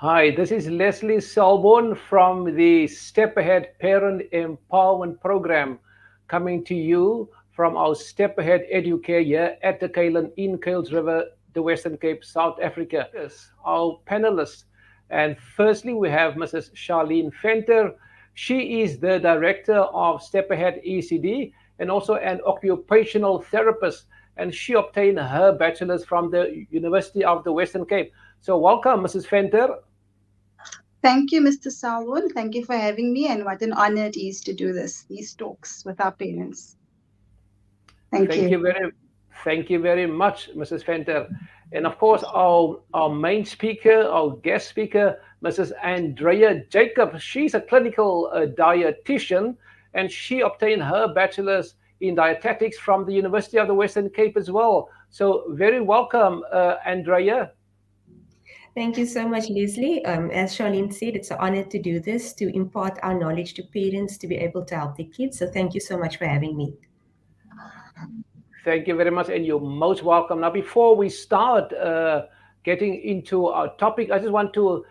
Hi, this is Leslie Selborne from the Step Ahead Parent Empowerment Program, coming to you from our Step Ahead Educare here at the Kailan in Kuils River, the Western Cape, South Africa. Yes, our panelists. And firstly, we have Mrs. Charlene Venter. She is the director of Step Ahead ECD and also an occupational therapist. And she obtained her bachelor's from the University of the Western Cape. So, welcome, Mrs. Venter. Thank you, Mr. Salwon. Thank you for having me, and what an honor it is to do these talks with our parents. Thank Thank you. you thank you very much, Mrs. Fenter. And of course, our main speaker, our guest speaker, Mrs. Andrea Jacob. She's a clinical dietitian, and she obtained her bachelor's in dietetics from the University of the Western Cape as well. So, very welcome, Andrea. Thank you so much, Leslie. As Charlene said, it's an honor to do this, to impart our knowledge to parents to be able to help their kids. So thank you so much for having me. Thank you very much, and you're most welcome. Now, before we start getting into our topic, I just want to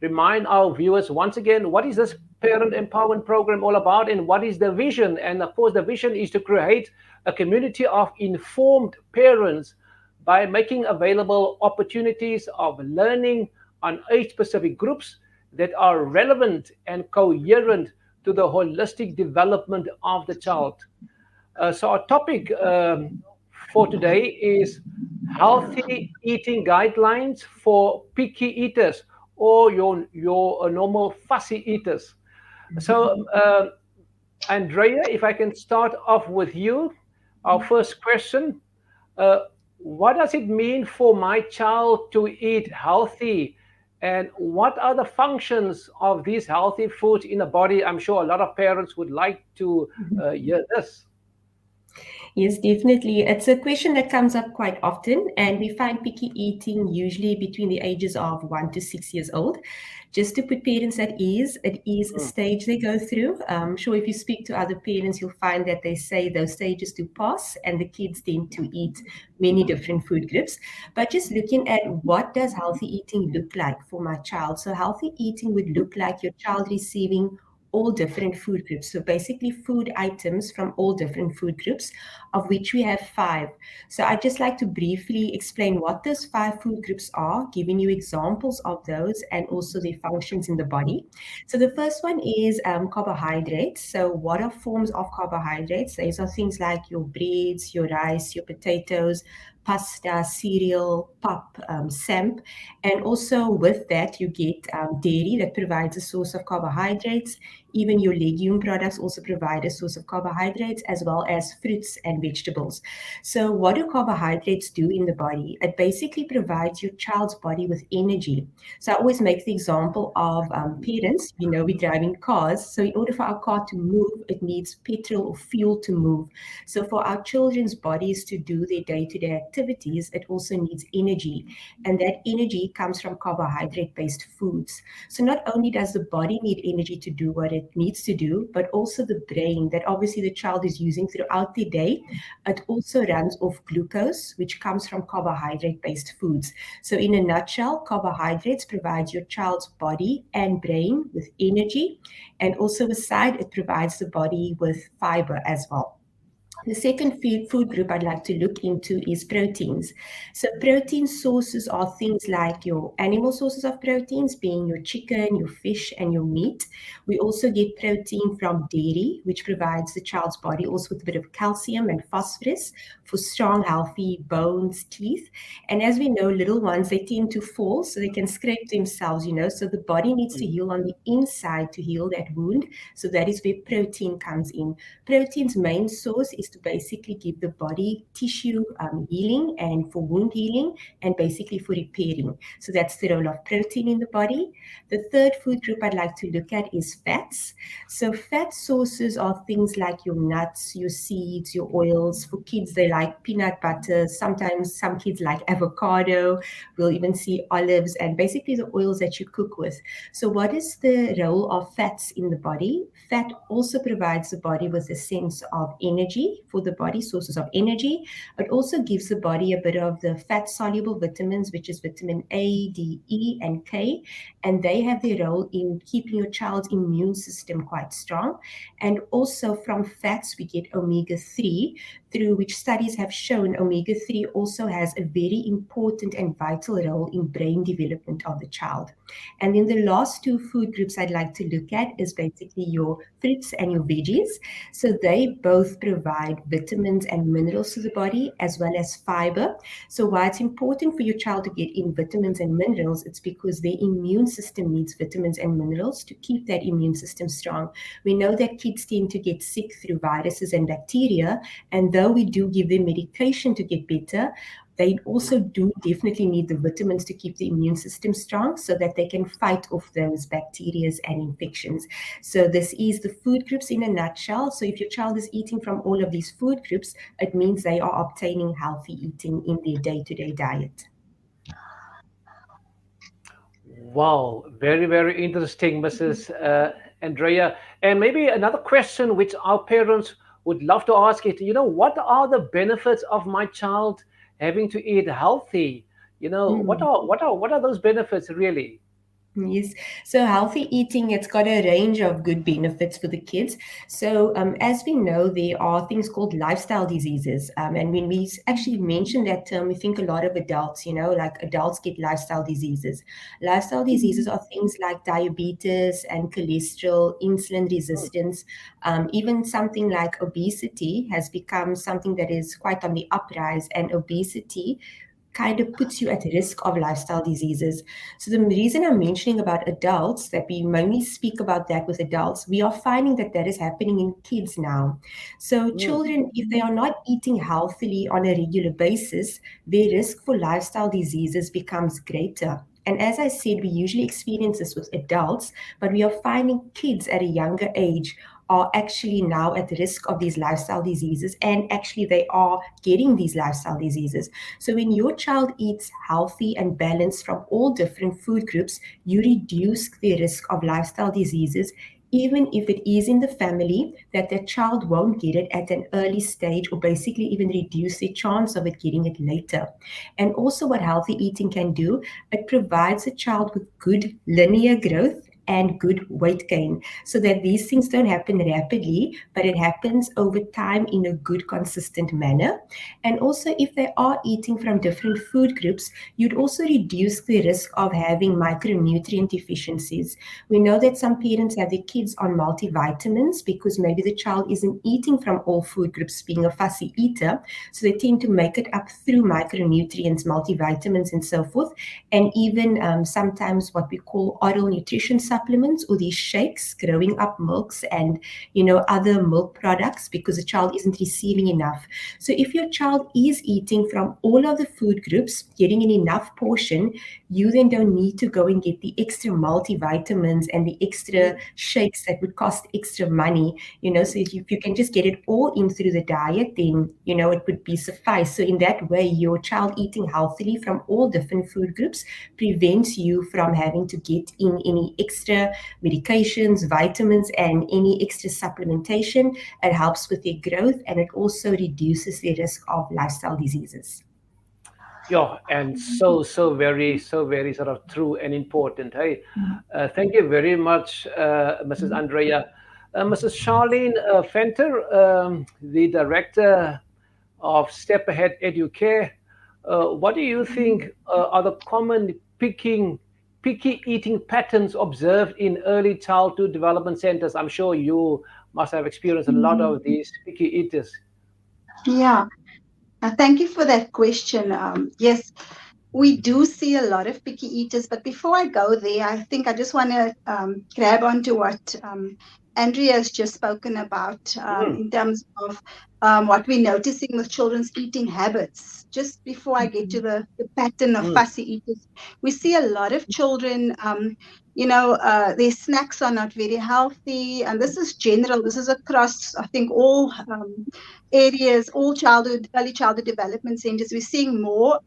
remind our viewers once again what is this parent empowerment program all about, and what is the vision? And of course, the vision is to create a community of informed parents by making available opportunities of learning on age-specific groups that are relevant and coherent to the holistic development of the child. So our topic for today is healthy eating guidelines for picky eaters or your normal fussy eaters. So Andrea, if I can start off with you, our first question: what does it mean for my child to eat healthy? And what are the functions of these healthy foods in the body? I'm sure a lot of parents would like to hear this. Yes, definitely. It's a question that comes up quite often, and we find picky eating usually between the ages of 1 to 6 years old. Just to put parents at ease, it is a Mm. stage they go through. I'm sure if you speak to other parents, you'll find that they say those stages do pass, and the kids tend to eat many different food groups. But just looking at what does healthy eating look like for my child? So healthy eating would look like your child receiving all different food groups. So basically food items from all different food groups, of which we have five. So I'd just like to briefly explain what those five food groups are, giving you examples of those and also their functions in the body. So the first one is carbohydrates. So what are forms of carbohydrates? These are things like your breads, your rice, your potatoes, pasta, cereal, pap, samp. And also with that, you get dairy that provides a source of carbohydrates. Even your legume products also provide a source of carbohydrates, as well as fruits and vegetables. So what do carbohydrates do in the body? It basically provides your child's body with energy. So I always make the example of parents. We're driving cars. So in order for our car to move, it needs petrol or fuel to move. So for our children's bodies to do their day-to-day activities, it also needs energy. And that energy comes from carbohydrate-based foods. So not only does the body need energy to do what it needs to do, but also the brain that obviously the child is using throughout the day. It also runs off glucose, which comes from carbohydrate-based foods. So in a nutshell, carbohydrates provide your child's body and brain with energy, and also aside, it provides the body with fiber as well. The second food group I'd like to look into is proteins. So protein sources are things like your animal sources of proteins, being your chicken, your fish, and your meat. We also get protein from dairy, which provides the child's body also with a bit of calcium and phosphorus for strong, healthy bones, teeth. And as we know, little ones, they tend to fall, so they can scrape themselves. So the body needs to heal on the inside to heal that wound. So that is where protein comes in. Protein's main source is to basically give the body tissue healing and for wound healing and basically for repairing. So that's the role of protein in the body. The third food group I'd like to look at is fats. So fat sources are things like your nuts, your seeds, your oils. For kids, they like peanut butter. Sometimes some kids like avocado. We'll even see olives and basically the oils that you cook with. So what is the role of fats in the body? Fat also provides the body with a sense of energy for the body, sources of energy. It also gives the body a bit of the fat-soluble vitamins, which is vitamin A, D, E, and K, and they have their role in keeping your child's immune system quite strong. And also from fats, we get omega-3, through which studies have shown omega-3 also has a very important and vital role in brain development of the child. And then the last two food groups I'd like to look at is basically your fruits and your veggies. So they both provide vitamins and minerals to the body as well as fiber. So why it's important for your child to get in vitamins and minerals, it's because their immune system needs vitamins and minerals to keep that immune system strong. We know that kids tend to get sick through viruses and bacteria, and though we do give them medication to get better, they also do definitely need the vitamins to keep the immune system strong so that they can fight off those bacteria and infections. So this is the food groups in a nutshell. So if your child is eating from all of these food groups, it means they are obtaining healthy eating in their day-to-day diet. Wow, very, very interesting, Mrs. Andrea. And maybe another question which our parents would love to ask it, what are the benefits of my child having to eat healthy? What Mm. are what are those benefits really? Yes. So healthy eating, it's got a range of good benefits for the kids. So as we know, there are things called lifestyle diseases. And when we actually mention that term, we think a lot of adults, like adults get lifestyle diseases. Lifestyle diseases are things like diabetes and cholesterol, insulin Mm, resistance, even something like obesity has become something that is quite on the uprise, and obesity kind of puts you at risk of lifestyle diseases. So the reason I'm mentioning about adults, that we mainly speak about that with adults, we are finding that that is happening in kids now. So mm, children, if they are not eating healthily on a regular basis, their risk for lifestyle diseases becomes greater. And as I said, we usually experience this with adults, but we are finding kids at a younger age are actually now at risk of these lifestyle diseases, and actually they are getting these lifestyle diseases. So when your child eats healthy and balanced from all different food groups, you reduce the risk of lifestyle diseases, even if it is in the family, that the child won't get it at an early stage, or basically even reduce the chance of it getting it later. And also what healthy eating can do, it provides a child with good linear growth and good weight gain, so that these things don't happen rapidly, but it happens over time in a good, consistent manner. And also, if they are eating from different food groups, you'd also reduce the risk of having micronutrient deficiencies. We know that some parents have their kids on multivitamins because maybe the child isn't eating from all food groups, being a fussy eater. So they tend to make it up through micronutrients, multivitamins, and so forth. And even sometimes what we call oral nutrition supplements, or these shakes, growing up milks, and other milk products, because the child isn't receiving enough. So if your child is eating from all of the food groups, getting an enough portion, you then don't need to go and get the extra multivitamins and the extra mm. shakes that would cost extra money. So if you can just get it all in through the diet, then it would be suffice. So in that way, your child eating healthily from all different food groups prevents you from having to get in any extra medications, vitamins, and any extra supplementation. It helps with their growth, and it also reduces the risk of lifestyle diseases. Yeah, and so very sort of true and important. Hey, thank you very much, Mrs. Andrea. Mrs. Charlene Fenter, the director of Step Ahead Educare. What do you think are the common picky eating patterns observed in early childhood development centers? I'm sure you must have experienced a lot of these picky eaters. Yeah, thank you for that question. Yes, we do see a lot of picky eaters, but before I go there, I think I just want to grab onto what Andrea has just spoken about Mm, in terms of what we're noticing with children's eating habits. Just before I get to the pattern of mm, fussy eaters, we see a lot of children. Their snacks are not very healthy, and this is general. This is across, I think, all areas, all early childhood development centers. We're seeing more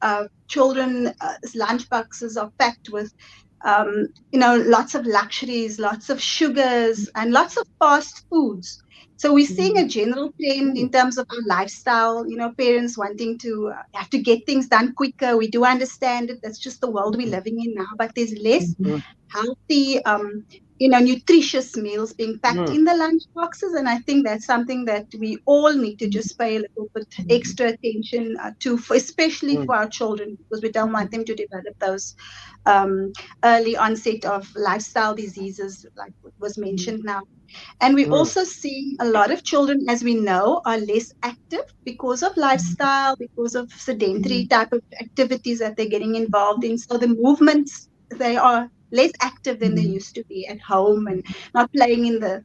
children lunch boxes are packed with lots of luxuries, lots of sugars, and lots of fast foods. So we're seeing a general trend in terms of our lifestyle, parents wanting to have to get things done quicker. We do understand it. That's just the world we're living in now. But there's less healthy, nutritious meals being packed in the lunch boxes. And I think that's something that we all need to just pay a little bit extra attention to, especially for our children, because we don't want them to develop those early onset of lifestyle diseases, like was mentioned now. And we also see a lot of children, as we know, are less active because of lifestyle, because of sedentary type of activities that they're getting involved in. So the movements, they are less active than they used to be at home, and not playing in the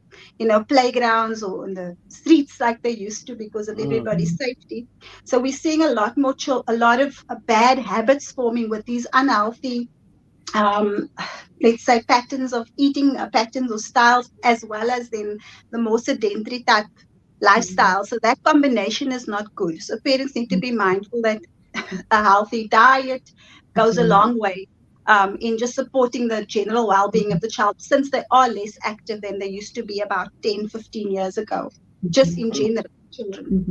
playgrounds or in the streets like they used to because of everybody's safety. So we're seeing a lot more a lot of bad habits forming with these unhealthy, let's say, patterns of eating, patterns or styles, as well as then the more sedentary type lifestyle. So that combination is not good. So parents need to be mindful that a healthy diet goes a long way in just supporting the general well-being of the child, since they are less active than they used to be about 10, 15 years ago, just in general, children.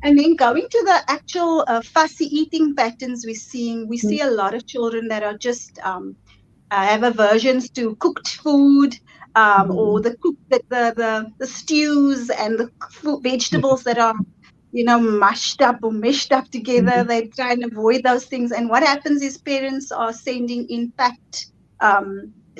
And then going to the actual fussy eating patterns we see a lot of children that are just have aversions to cooked food, or the stews and the vegetables that are mashed up or meshed up together. They try and avoid those things. And what happens is parents are sending, in fact,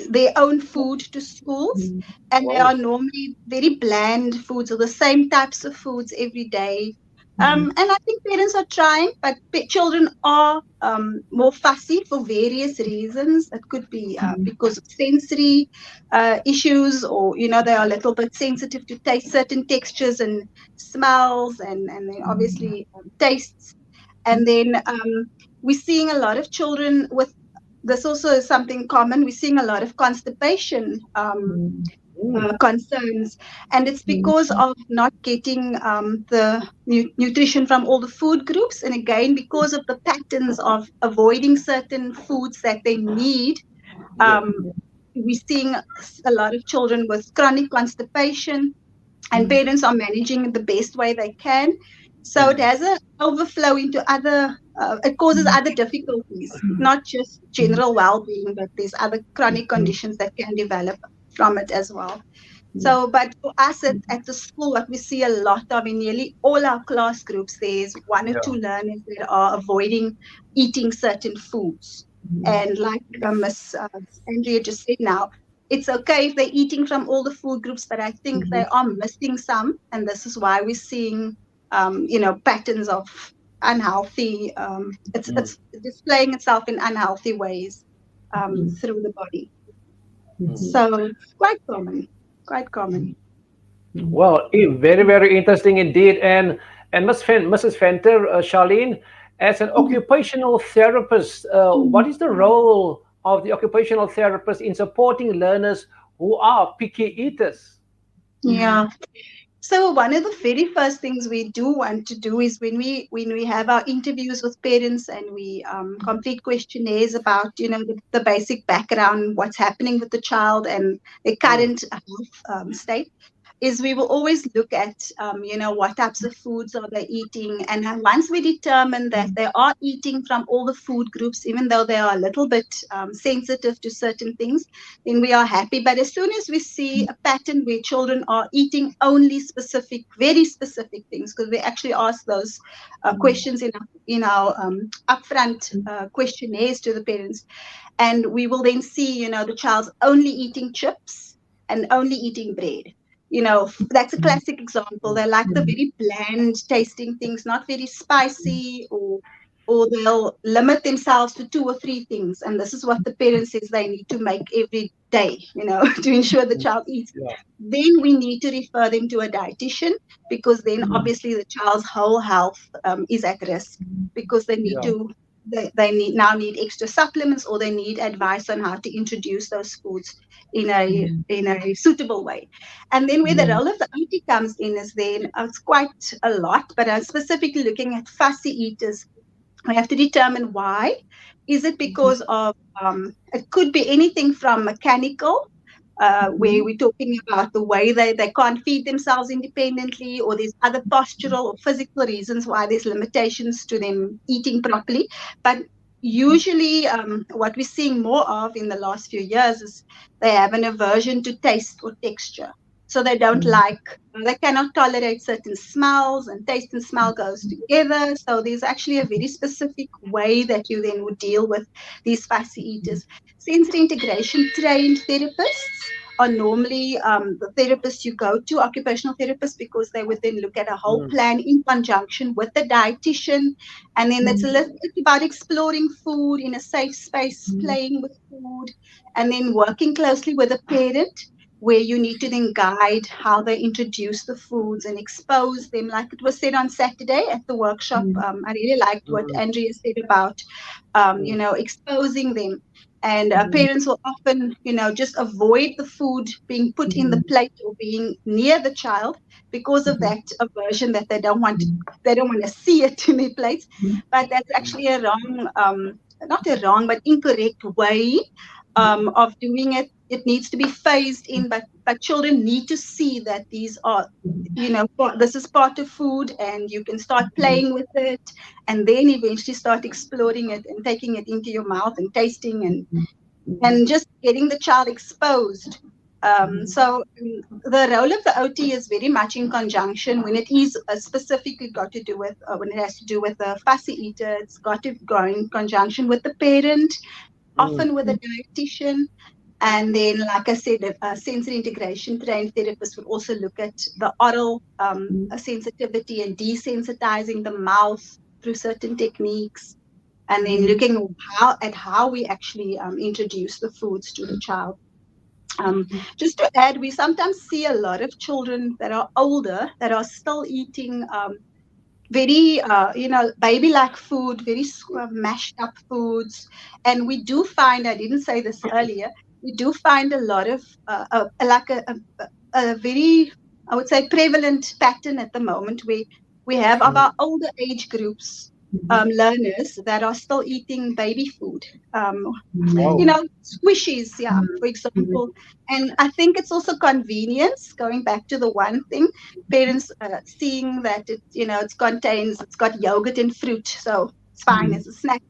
their own food to schools, and they are normally very bland foods or the same types of foods every day. And I think parents are trying, but children are more fussy for various reasons. That could be because of sensory issues, or they are a little bit sensitive to taste certain textures and smells, and then obviously tastes. And then we're seeing a lot of children with this. Also is something common. We're seeing a lot of constipation concerns, and it's because of not getting the nutrition from all the food groups, and again because of the patterns of avoiding certain foods that they need. We're seeing a lot of children with chronic constipation, and parents are managing it the best way they can. So it has an overflow into other, it causes other difficulties, not just general well-being, but there's other chronic conditions that can develop from it as well. So, but for us at the school, what we see a lot of in nearly all our class groups, there's one or two learners that are avoiding eating certain foods. And like Miss Andrea just said now, it's okay if they're eating from all the food groups, but I think they are missing some. And this is why we're seeing, patterns of unhealthy, it's displaying itself in unhealthy ways through the body. So quite common. Well, very, very interesting indeed. And Mrs. Fenter, Charlene, as an occupational therapist, what is the role of the occupational therapist in supporting learners who are picky eaters? Yeah. So one of the very first things we do want to do is when we have our interviews with parents, and we complete questionnaires about the basic background, what's happening with the child and their current health state, is we will always look at what types of foods are they eating, and once we determine that they are eating from all the food groups, even though they are a little bit sensitive to certain things, then we are happy. But as soon as we see a pattern where children are eating only very specific things, because we actually ask those questions in our upfront questionnaires to the parents, and we will then see the child's only eating chips and only eating bread. That's a classic example. They like the very bland tasting things, not very spicy, or they'll limit themselves to 2 or 3 things. And this is what the parent says they need to make every day, to ensure the child eats. Then we need to refer them to a dietitian, because then obviously the child's whole health is at risk, because they need to they need extra supplements, or they need advice on how to introduce those foods in a suitable way. And then where the role of the auntie comes in is then it's quite a lot, but I'm specifically looking at fussy eaters. We have to determine why. Is it because of it could be anything from mechanical where we're talking about the way they can't feed themselves independently, or there's other postural or physical reasons why there's limitations to them eating properly. But usually what we're seeing more of in the last few years is they have an aversion to taste or texture. So they don't they cannot tolerate certain smells, and taste and smell goes together. So there's actually a very specific way that you then would deal with these fussy eaters. Sensory integration trained therapists are normally the therapists you go to, occupational therapists, because they would then look at a whole plan in conjunction with the dietitian. And then it's a little bit about exploring food in a safe space, playing with food, and then working closely with a parent, where you need to then guide how they introduce the foods and expose them. Like it was said on Saturday at the workshop, I really liked what Andrea said about, exposing them. And parents will often, just avoid the food being put in the plate or being near the child because of that aversion, that they don't want to see it in their plates. But that's actually a wrong, not a wrong, but incorrect way of doing it. It needs to be phased in, but children need to see that these are, this is part of food, and you can start playing with it, and then eventually start exploring it and taking it into your mouth and tasting and just getting the child exposed. So the role of the OT is very much in conjunction when it is specifically got to do with, when it has to do with the fussy eater, it's got to go in conjunction with the parent, often with a dietitian. And then, like I said, a sensory integration trained therapist would also look at the oral sensitivity and desensitizing the mouth through certain techniques, and then looking at how we actually introduce the foods to the child. Just to add, we sometimes see a lot of children that are older that are still eating very, baby-like food, very mashed up foods. And we do find, I didn't say this earlier, we do find a lot of, a very, I would say, prevalent pattern at the moment, where we have of our older age groups, learners that are still eating baby food, squishies, for example. And I think it's also convenience, going back to the one thing, parents seeing that it's got yogurt and fruit, so it's fine as a snack.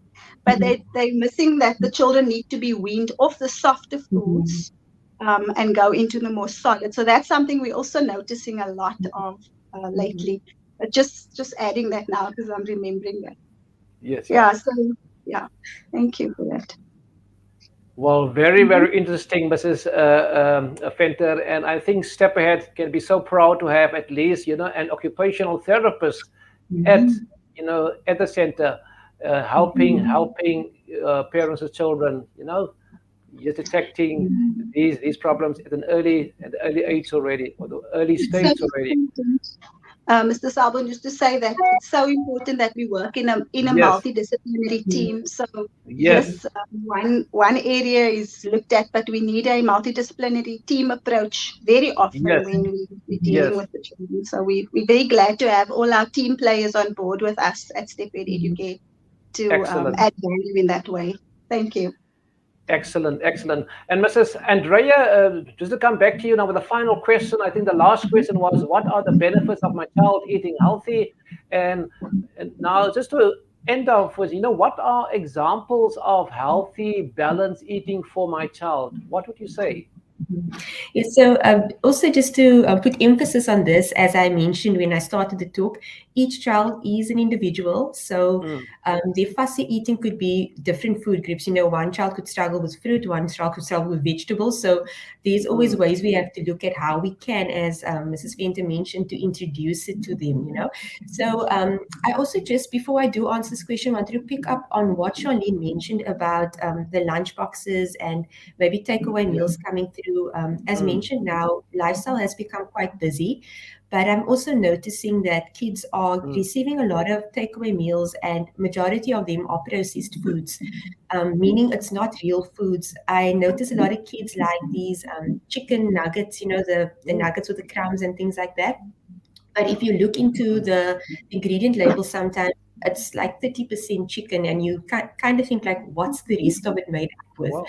But they're missing that the children need to be weaned off the softer foods and go into the more solid. So that's something we're also noticing a lot of lately. But just adding that now because I'm remembering that. Yes. Yeah. So thank you for that. Well, very, very interesting, Mrs. Venter. And I think Step Ahead can be so proud to have at least, an occupational therapist at the center, helping parents and children, just detecting these problems at an early age already, or the early stage already. Mr. Sabun used to say that it's so important that we work in a multidisciplinary team. So yes, one area is looked at, but we need a multidisciplinary team approach very often when we're dealing with the children. So we're very glad to have all our team players on board with us at Step Ahead Educate to add value in that way. Thank you. Excellent. And Mrs. Andrea, just to come back to you now with the final question, I think the last question was, what are the benefits of my child eating healthy? And now just to end off with, what are examples of healthy, balanced eating for my child? What would you say? Yes, so also just to put emphasis on this, as I mentioned when I started the talk, each child is an individual. So their fussy eating could be different food groups. One child could struggle with fruit, one child could struggle with vegetables. So there's always ways we have to look at how we can, as Mrs. Venter mentioned, to introduce it to them, So I also, just before I do answer this question, wanted to pick up on what Charlene mentioned about the lunch boxes and maybe takeaway meals coming through. As mentioned now, lifestyle has become quite busy, but I'm also noticing that kids are receiving a lot of takeaway meals, and majority of them are processed foods, meaning it's not real foods. I notice a lot of kids like these chicken nuggets, the nuggets with the crumbs and things like that. But if you look into the ingredient label, sometimes it's like 30% chicken, and you kind of think like, what's the rest of it made up with? Wow.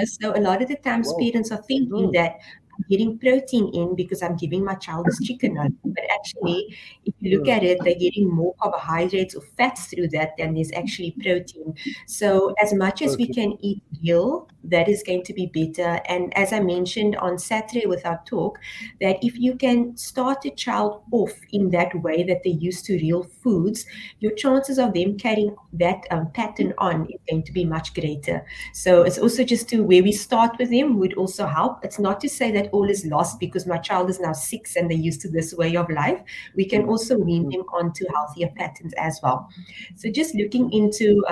So a lot of the times Wow. parents are thinking Mm, that I'm getting protein in because I'm giving my child this chicken nugget. But actually, if you look mm, at it, they're getting more carbohydrates or fats through that than there's actually protein. So as much as we okay. can eat real, that is going to be better. And as I mentioned on Saturday with our talk, that if you can start a child off in that way that they're used to real foods, your chances of them carrying that pattern on is going to be much greater. So it's also just to where we start with them would also help. It's not to say that all is lost because my child is now 6 and they're used to this way of life. We can Mm, also wean mm, them onto healthier patterns as well. So just looking into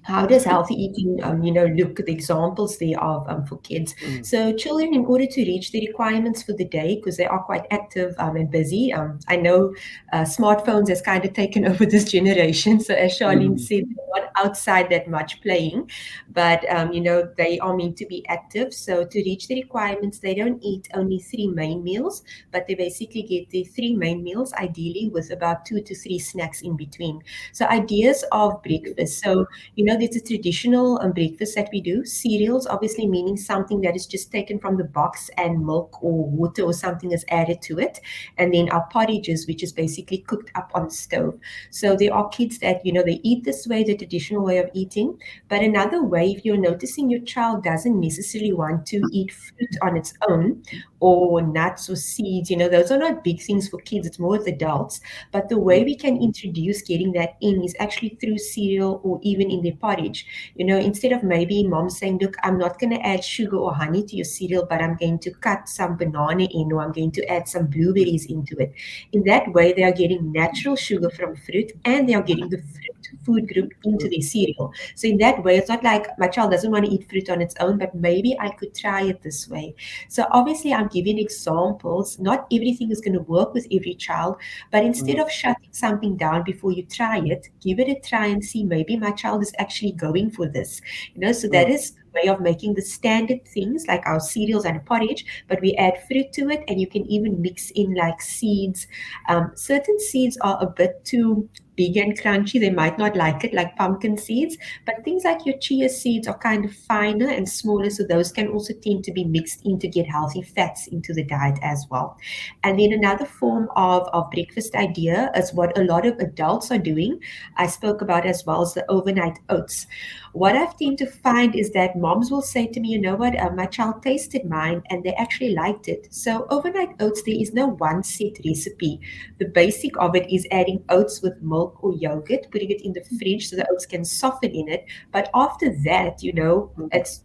how does healthy eating, look at the examples there of for kids? mm, So children, in order to reach the requirements for the day, because they are quite active and busy, I know smartphones has kind of taken over this generation. So as Charlene mm, said, they're not outside that much playing, but they are meant to be active. So to reach the requirements, they don't eat only 3 main meals, but they basically get the 3 main meals, ideally with about 2 to 3 snacks in between. So ideas of breakfast. So there's a traditional breakfast that we do. Cereals, obviously, meaning something that is just taken from the box and milk or water or something is added to it. And then our porridges, which is basically cooked up on the stove. So there are kids that, they eat this way, the traditional way of eating. But another way, if you're noticing your child doesn't necessarily want to eat fruit on its own or nuts or seeds, those are not big things for kids. It's more with adults. But the way mm, we can introduce getting that in is actually through cereal or even in their porridge. Instead of maybe mom saying, look, I'm not going to add sugar or honey to your cereal, but I'm going to cut some banana in, or I'm going to add some blueberries into it. In that way, they are getting natural sugar from fruit and they are getting the fruit food group into mm, their cereal. So in that way, it's not like my child doesn't want to eat fruit on its own, but maybe I could try it this way. So obviously I'm giving examples. Not everything is going to work with every child, but instead mm, of shutting something down before you try it, give it a try and see maybe my child is actually going for this. So that mm, is a way of making the standard things like our cereals and porridge, but we add fruit to it, and you can even mix in like seeds. Certain seeds are a bit too big and crunchy. They might not like it, like pumpkin seeds, but things like your chia seeds are kind of finer and smaller, so those can also tend to be mixed in to get healthy fats into the diet as well. And then another form of breakfast idea is what a lot of adults are doing. I spoke about as well as the overnight oats. What I've tend to find is that moms will say to me, you know what, my child tasted mine and they actually liked it. So overnight oats, there is no one set recipe. The basic of it is adding oats with milk or yogurt, putting it in the fridge so the oats can soften in it. But after that, mm, it's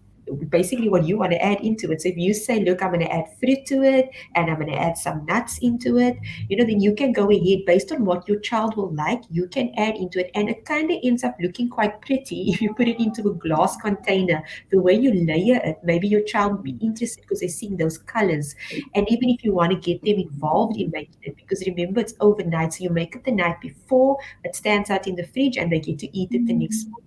basically what you want to add into it. So if you say, look, I'm going to add fruit to it and I'm going to add some nuts into it, then you can go ahead based on what your child will like, you can add into it. And it kind of ends up looking quite pretty if you put it into a glass container. The way you layer it, maybe your child will be mm, interested because they're seeing those colors. And even if you want to get them involved in making it, because remember, it's overnight. So you make it the night before, it stands out in the fridge, and they get to eat it the next morning.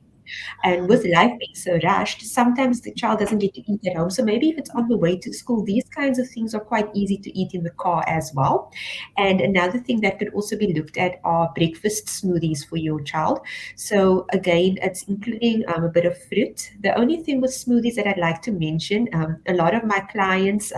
And with life being so rushed, sometimes the child doesn't get to eat at home. So maybe if it's on the way to school, these kinds of things are quite easy to eat in the car as well. And another thing that could also be looked at are breakfast smoothies for your child. So again, it's including a bit of fruit. The only thing with smoothies that I'd like to mention, a lot of my clients,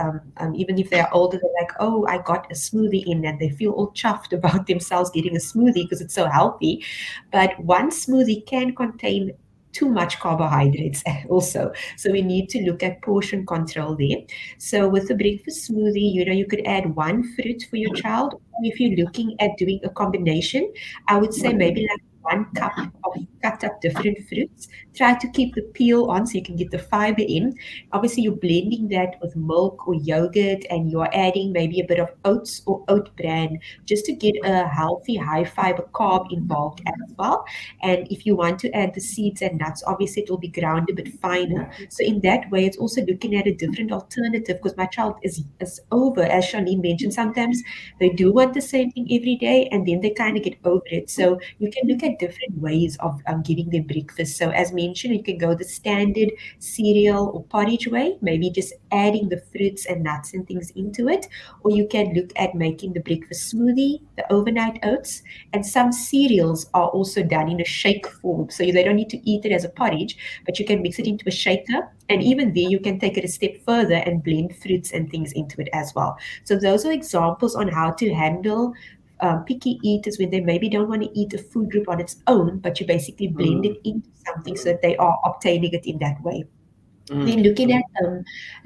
even if they're older, they're like, oh, I got a smoothie in, and they feel all chuffed about themselves getting a smoothie because it's so healthy. But one smoothie can contain too much carbohydrates also. So we need to look at portion control there. So with the breakfast smoothie, you could add one fruit for your child. If you're looking at doing a combination, I would say maybe like 1 cup of cut up different fruits. Try to keep the peel on so you can get the fiber in. Obviously, you're blending that with milk or yogurt, and you're adding maybe a bit of oats or oat bran just to get a healthy, high fiber carb involved as well. And if you want to add the seeds and nuts, obviously it will be ground a bit finer. So in that way, it's also looking at a different alternative, because my child is over, as Charlene mentioned, sometimes they do want the same thing every day and then they kind of get over it. So you can look at different ways of giving them breakfast. So as mentioned, you can go the standard cereal or porridge way, maybe just adding the fruits and nuts and things into it, or you can look at making the breakfast smoothie, the overnight oats, and some cereals are also done in a shake form. So they don't need to eat it as a porridge, but you can mix it into a shaker. And even there, you can take it a step further and blend fruits and things into it as well. So those are examples on how to handle picky eaters when they maybe don't want to eat a food group on its own, but you basically blend it Mm, into something so that they are obtaining it in that way. Then mm, looking at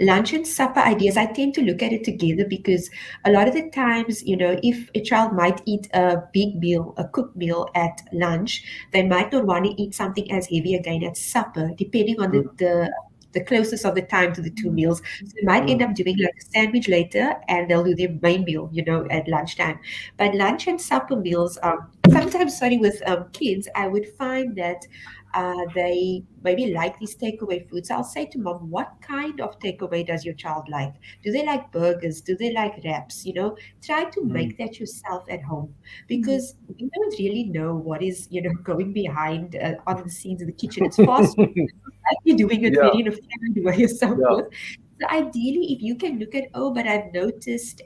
lunch and supper ideas, I tend to look at it together because a lot of the times, if a child might eat a big meal, a cooked meal at lunch, they might not want to eat something as heavy again at supper, depending on mm, the closest of the time to the two meals. So they might end mm, up doing like a sandwich later and they'll do their main meal, at lunchtime. But lunch and supper meals, sometimes, sorry, with kids, I would find that they maybe like these takeaway foods. I'll say to mom, what kind of takeaway does your child like? Do they like burgers? Do they like wraps? Try to mm. make that yourself at home because we don't really know what is, going behind on the scenes in the kitchen. It's fast food. Like you're doing it Yeah, very in a family way or so yeah. forth. So ideally, if you can look at, oh, but I've noticed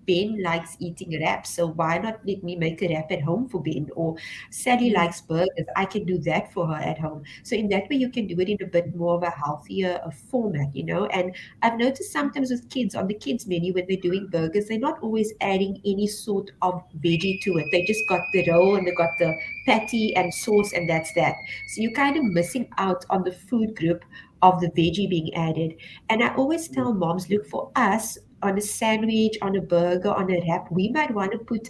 Ben likes eating wraps, so why not let me make a wrap at home for Ben? Or Sally likes burgers, I can do that for her at home. So in that way, you can do it in a bit more of a healthier format, And I've noticed sometimes with kids on the kids menu when they're doing burgers, they're not always adding any sort of veggie to it. They just got the roll and they got the patty and sauce, and that's that. So you're kind of missing out on the food group of the veggie being added. And I always tell moms, look, for us on a sandwich, on a burger, on a wrap, we might want to put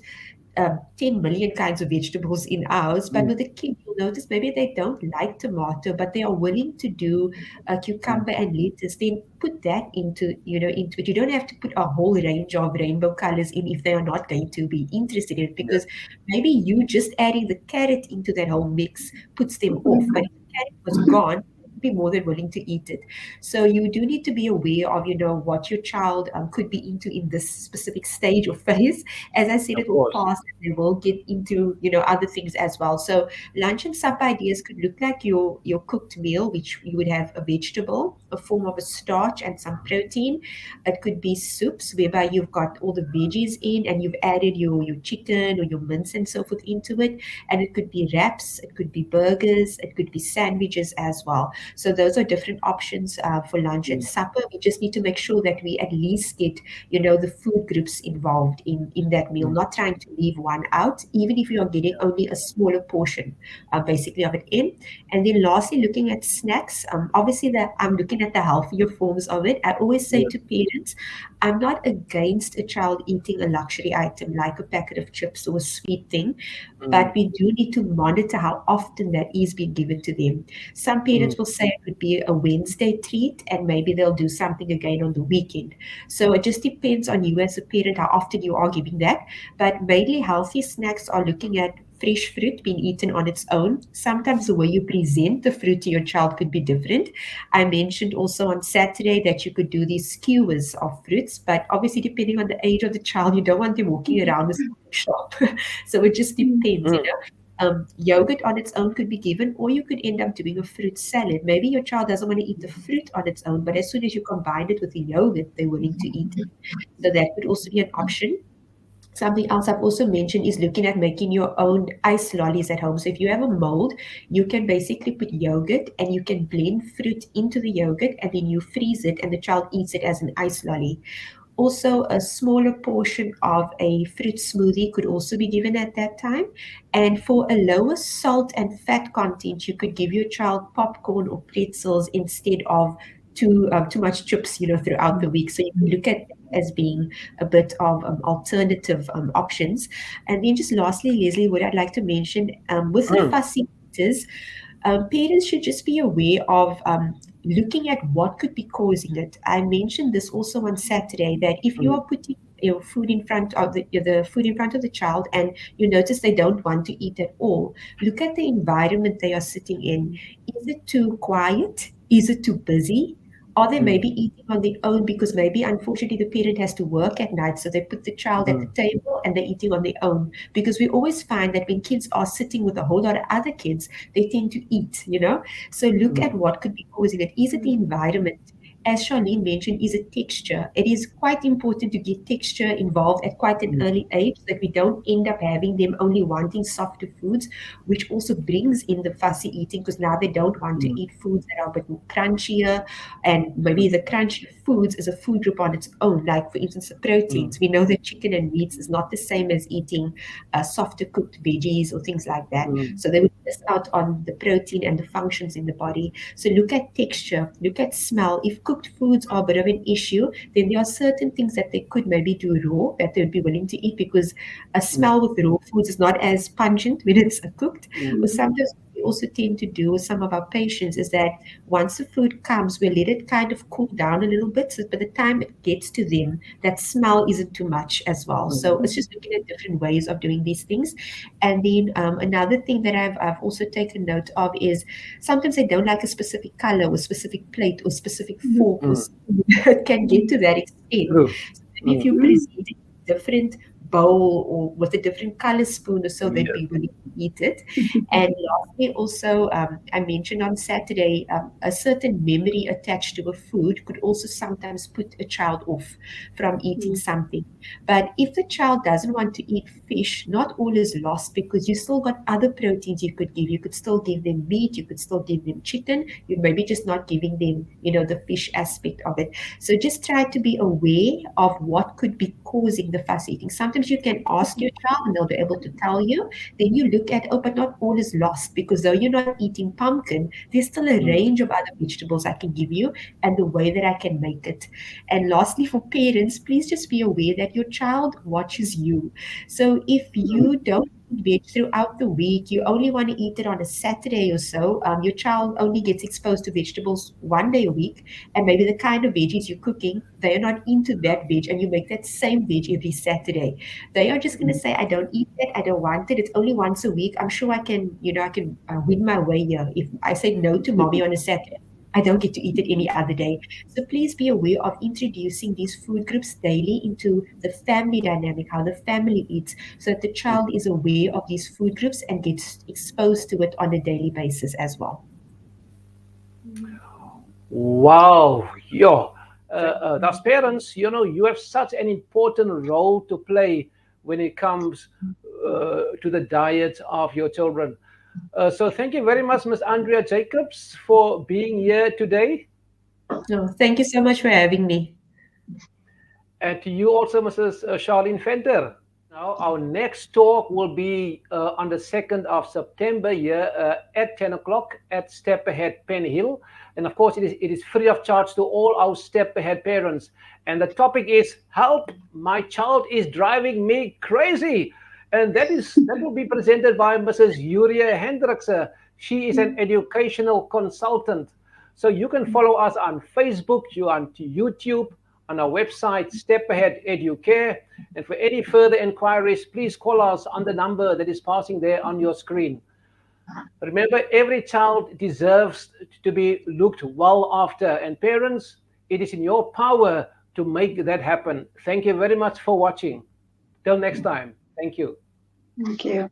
10 million kinds of vegetables in ours. But Mm, with the kid, you'll notice maybe they don't like tomato, but they are willing to do mm. cucumber and lettuce. Then put that into it. You don't have to put a whole range of rainbow colors in if they are not going to be interested in it, Yeah. because maybe you just adding the carrot into that whole mix puts them off. But if the carrot was gone, they'd be more than willing to eat it. So you do need to be aware of, what your child could be into in this specific stage or phase. As I said, Of it will course. pass and they will get into, other things as well. So lunch and supper ideas could look like your cooked meal, which you would have a vegetable, a form of a starch and some protein. It could be soups whereby you've got all the veggies in and you've added your chicken or your mince and so forth into it. And it could be wraps, it could be burgers, it could be sandwiches as well. So those are different options for lunch and Mm, supper. We just need to make sure that we at least get, the food groups involved in that meal, mm. not trying to leave one out, even if you are getting only a smaller portion, basically of it in. And then lastly, looking at snacks, obviously that I'm looking at the healthier forms of it. I always say Yeah. to parents, I'm not against a child eating a luxury item like a packet of chips or a sweet thing, but Mm, we do need to monitor how often that is being given to them. Some mm. parents will say it would be a Wednesday treat and maybe they'll do something again on the weekend. So it just depends on you as a parent how often you are giving that. But mainly healthy snacks are looking at fresh fruit being eaten on its own. Sometimes the way you present the fruit to your child could be different. I mentioned also on Saturday that you could do these skewers of fruits, but obviously depending on the age of the child, you don't want them walking around the shop. So it just depends, Mm. Yogurt on its own could be given, or you could end up doing a fruit salad. Maybe your child doesn't want to eat the fruit on its own, but as soon as you combine it with the yogurt, they're willing to eat it. So that could also be an option. Something else I've also mentioned is looking at making your own ice lollies at home. So if you have a mold, you can basically put yogurt and you can blend fruit into the yogurt and then you freeze it and the child eats it as an ice lolly. Also, a smaller portion of a fruit smoothie could also be given at that time. And for a lower salt and fat content, you could give your child popcorn or pretzels instead of too much chips, throughout the week. So you could look at that as being a bit of alternative options. And then just lastly, Leslie, what I'd like to mention with the Mm. fussy eaters, parents should just be aware of looking at what could be causing it. I mentioned this also on Saturday that if you Mm. are putting your food in front of the food in front of the child and you notice they don't want to eat at all, look at the environment they are sitting in. Is it too quiet? Is it too busy? Are they maybe eating on their own because maybe unfortunately the parent has to work at night, so they put the child at the table and they're eating on their own? Because we always find that when kids are sitting with a whole lot of other kids, they tend to eat. So look at what could be causing it. Is it the environment? As Charlene mentioned, is a texture. It is quite important to get texture involved at quite an early age so that we don't end up having them only wanting softer foods, which also brings in the fussy eating because now they don't want to eat foods that are a bit more crunchier. And maybe the crunchier foods is a food group on its own, like for instance, the proteins. We know that chicken and meats is not the same as eating softer cooked veggies or things like that. So they would miss out on the protein and the functions in the body. So look at texture, look at smell. If cooked foods are a bit of an issue, then there are certain things that they could maybe do raw that they would be willing to eat because a smell with raw foods is not as pungent when it's cooked. Or sometimes we also tend to do with some of our patients is that once the food comes, we let it kind of cool down a little bit. So by the time it gets to them, that smell isn't too much as well. So it's just looking at different ways of doing these things. And then another thing that I've also taken note of is sometimes they don't like a specific color or specific plate or specific fork or spoon. It can get to that extent. True. So maybe if you present a different bowl or with a different color spoon or so, they'd be willing to eat it. And lastly, also, I mentioned on Saturday, a certain memory attached to a food could also sometimes put a child off from eating something. But if the child doesn't want to eat fish, not all is lost because you still got other proteins you could give. You could still give them meat, you could still give them chicken. You maybe just not giving them, the fish aspect of it. So just try to be aware of what could be causing the fuss eating. Sometimes you can ask your child and they'll be able to tell you. Then you look at, but not all is lost because though you're not eating pumpkin, there's still a range of other vegetables I can give you and the way that I can make it. And lastly, for parents, please just be aware that your child watches you. So if you don't eat veg throughout the week, you only want to eat it on a Saturday or so, your child only gets exposed to vegetables one day a week, and maybe the kind of veggies you're cooking, they're not into that veg, and you make that same veg every Saturday. They are just going to say, I don't eat it, I don't want it, it's only once a week. I'm sure I can win my way here. If I say no to mommy on a Saturday, I don't get to eat it any other day. So please be aware of introducing these food groups daily into the family dynamic, how the family eats, so that the child is aware of these food groups and gets exposed to it on a daily basis as well. Wow, yo, as parents, you have such an important role to play when it comes to the diet of your children. So thank you very much, Miss Andrea Jacobs, for being here today. No, thank you so much for having me. And to you also, Mrs. Charlene Fender. Now, our next talk will be on the 2nd of September here at 10 o'clock at Step Ahead Pen Hill. And of course, it is free of charge to all our Step Ahead parents. And the topic is Help, My Child is Driving Me Crazy. And that will be presented by Mrs. Yuria Hendrikse. She is an educational consultant. So you can follow us on Facebook, you on YouTube, on our website, Step Ahead Educare. And for any further inquiries, please call us on the number that is passing there on your screen. Remember, every child deserves to be looked well after. And parents, it is in your power to make that happen. Thank you very much for watching. Till next time. Thank you. Thank you.